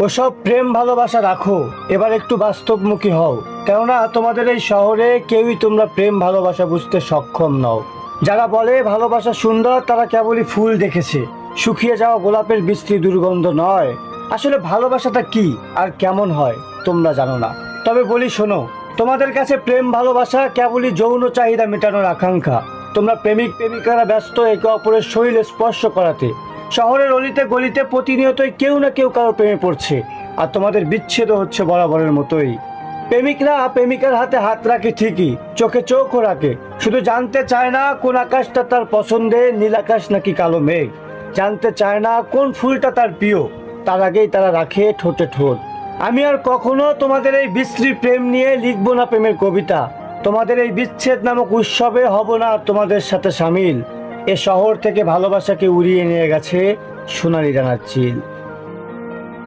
ওসব প্রেম ভালোবাসা রাখো, এবার একটু বাস্তবমুখী হও। কেননা তোমাদের এই শহরে কেউই তোমরা প্রেম ভালোবাসা বুঝতে সক্ষম নও। যারা বলে ভালোবাসা সুন্দর, তারা কেবলই ফুল দেখেছে, শুকিয়ে যাওয়া গোলাপের বিশ্রী দুর্গন্ধ নয়। আসলে ভালোবাসাটা কি আর কেমন হয় তোমরা জানো না। তবে বলি শোনো, তোমাদের কাছে প্রেম ভালোবাসা কেবলই যৌন চাহিদা মেটানোর আকাঙ্ক্ষা। তোমরা প্রেমিক প্রেমিকারা ব্যস্ত একে অপরের শরীর স্পর্শ করাতে। শহরের অলিতে গলিতে প্রতিনিয়তই কেউ না কেউ কারো প্রেমে পড়ছে, আর তোমাদের বিচ্ছেদ হচ্ছে বরাবরের মতোই। প্রেমিকরা প্রেমিকার হাতে হাত রাখে ঠিকই, চোখে চোখও রাখে, শুধু জানতে চায় না কোন আকাশটা তার পছন্দের, নীল আকাশ নাকি কালো মেঘ। জানতে চায় না কোন ফুলটা তার প্রিয়, তার আগেই তারা রাখে ঠোঁটে ঠোঁট। আমি আর কখনো তোমাদের এই বিশ্রী প্রেম নিয়ে লিখবো না প্রেমের কবিতা। তোমাদের এই বিচ্ছেদ নামক উৎসবে হব না আর তোমাদের সাথে সামিল। এ শহর থেকে ভালোবাসাকে উড়িয়ে নিয়ে গেছে সোনালি ডানার চিল।